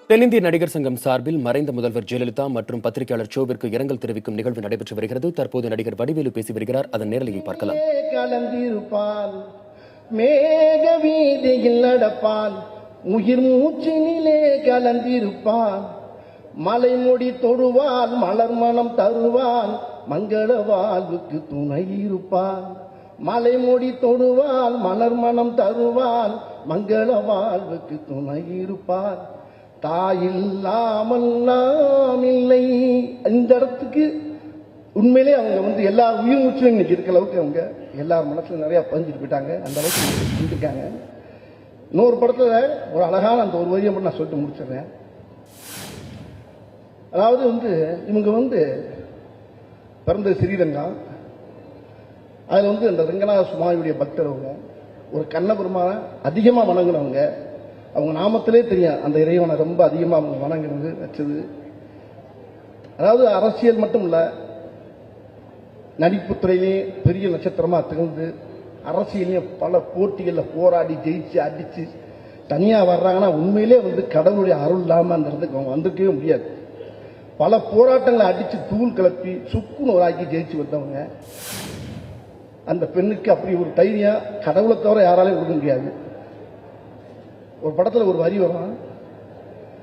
தென்னிந்திய நடிகர் சங்கம் சார்பில் மறைந்த முதல்வர் ஜெயலலிதா மற்றும் பத்திரிகையாளர் சோவிற்கு இரங்கல் தெரிவிக்கும் நிகழ்வு நடைபெற்று வருகிறது. தற்போது நடிகர் வடிவேலு பேசி வருகிறார். அதன் நேரலையை பார்க்கலாம். கலந்திருப்பால் மேக வீதியில் நடப்பால் உயிர் மூச்சினிலே கலந்திருப்பான் மலைமுடி தொடுவான் மலர் மனம் தருவான் மங்கள வாழ்வுக்கு துணை இருப்பான் மலைமுடி தொடுவான் மலர் மனம் தருவான் மங்கள வாழ்வுக்கு துணை இருப்பான் தாயில்லாமல் நாம் இல்லை. இந்த இடத்துக்கு உண்மையிலே அவங்க எல்லா உயிர் மூச்சும் இன்னைக்கு இருக்க அளவுக்கு அவங்க எல்லார் மனசுல நிறைய பதிஞ்சிட்டு போயிட்டாங்க. அந்த அளவுக்கு செஞ்சிருக்காங்க. இன்னொரு படத்துல ஒரு அழகான அந்த ஒரு வரியை மட்டும் நான் சொல்லிட்டு முடிச்சிடுறேன். அதாவது இவங்க பிறந்த ஸ்ரீரங்கா. அதுல அந்த ரங்கநாத சுவாமியுடைய பக்தர். அவங்க ஒரு கண்ணபெருமான அதிகமா வணங்குனவங்க. அவங்க நாமத்திலே தெரியும் அந்த இறைவனை ரொம்ப அதிகமா அவங்க வணங்குறது வச்சது. அதாவது அரசியல் மட்டும் இல்ல, நடிப்பு துறையிலே பெரிய நட்சத்திரமா திகழ்ந்து அரசியலையும் பல போட்டிகளில் போராடி ஜெயிச்சு அடிச்சு தனியா வர்றாங்கன்னா உண்மையிலே கடவுளுடைய அருள் இல்லாம அந்த இடத்துக்கு அவங்க வந்திருக்கவே முடியாது. பல போராட்டங்களை அடிச்சு தூள் கிளப்பி சுக்குன்னு ஒரு ஆக்கி ஜெயிச்சு வந்தவங்க. அந்த பெண்ணுக்கு அப்படி ஒரு தைரியம் கடவுளை தவிர யாராலையும் கொடுக்க முடியாது. ஒரு படத்துல ஒரு வரி வரும்,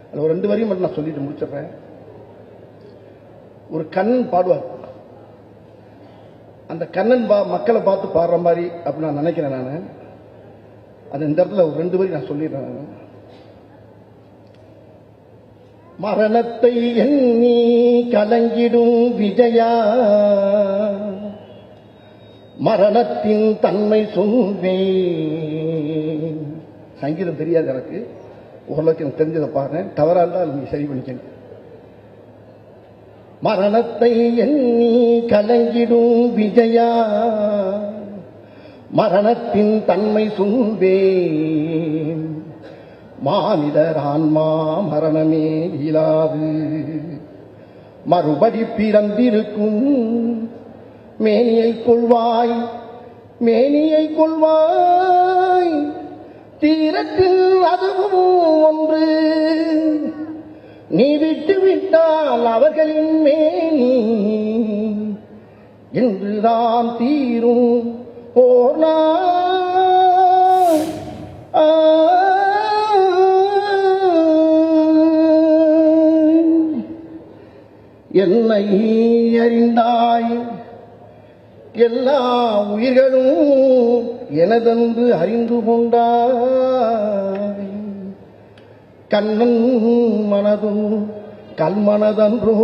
அது ஒரு 2 வரியும் மட்டும் நான் சொல்லிட்டு முடிச்சிடுறேன். ஒரு கண்ணன் பாடுவார். அந்த கண்ணன் மக்களை பார்த்து பாடுற மாதிரி அப்படி நான் நினைக்கிறேன். நான் அது இந்த இடத்துல ஒரு 2 வரி நான் சொல்லிடுறேன். மரணத்தை எண்ணி கலங்கிடும் விஜயா, மரணத்தின் தன்மை சொல்வேன். சங்கீதம் தெரியாது எனக்கு, ஓரளவுக்கு எனக்கு தெரிஞ்சதை பாருங்க. தவறா இருந்தால் நீங்க சரி பண்ணிக்கங்க. மரணத்தை எண்ணி கலங்கிடும் விஜயா, மரணத்தின் தன்மை சொல்வேன். மானிடர் ஆன்மா மரணமே இயலாது, மறுபடி பிறந்திருக்கும் மேனியை கொள்வாய், மேனியை கொள்வாய். தீரத்தில் அதுவும் ஒன்று, நீ விட்டு விட்டால் அவர்களின் மேனி என்றுதான் தீரும் ஓர் நாள். என்னை அறிந்தாய், எல்லா உயிர்களும் எனதென்று அறிந்து கொண்டாய். கண்ணன் மனதும் கல்மனதன்றோ,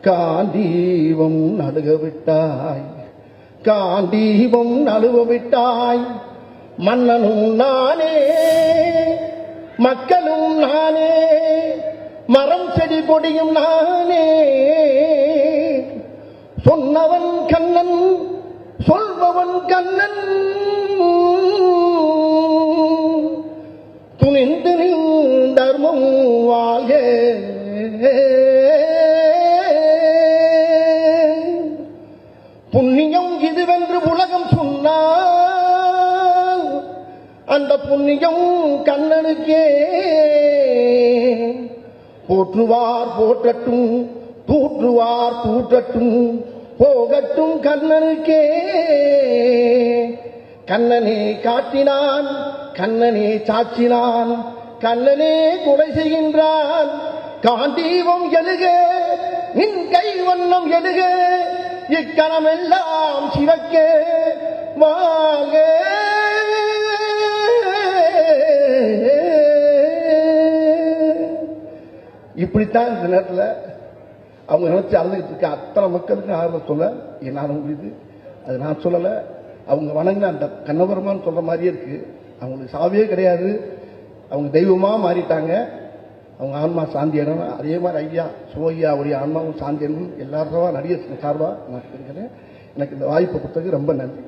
காண்டீபம் நடுக விட்டாய், காண்டீபம் நழுவ விட்டாய். மன்னனும் நானே, மக்களும் நானே, மரம் செடி கொடியும் நானே. சொன்னவன் கண்ணன், சொல்பவன் கண்ணன். துணிந்து தர்மம் வாழ்க, புண்ணியம் இதுவென்று உலகம் சொன்னால் அந்த புண்ணியம் கண்ணனுக்கே. போற்றுவார் போற்றட்டும், தூற்றுவார் தூற்றட்டும், போகட்டும் கண்ணனுக்கே. கண்ணனே காட்டினான், கண்ணனே சாட்சினான், கண்ணனே கொலை செய்கின்றான். காண்டீபம் எழுக, நின் கை வண்ணம் எழுக, இக்கணமெல்லாம் சிவக்க வாழ. இப்படித்தான் இந்த நேரத்தில் அவங்க நினைச்சு அழுதுகிட்டு இருக்க அத்தனை மக்களுக்கு ஆர்வம் சொல்ல என்னால் முடியுது. அது நான் சொல்லலை, அவங்க வணங்கின அந்த கண்ணபெருமான்னு சொல்ற மாதிரியே இருக்கு. அவங்களுக்கு சாவியே கிடையாது, அவங்க தெய்வமா மாறிட்டாங்க. அவங்க ஆன்மா சாந்தி அடையணும். அதே மாதிரி ஐயா சுவையாவுடைய ஆன்மாவும் சாந்தி அடையணும். எல்லாரும் நடிகர் சார்பா நான் இருக்கிறேன். எனக்கு இந்த வாய்ப்பை கொடுத்ததுக்கு ரொம்ப நன்றி.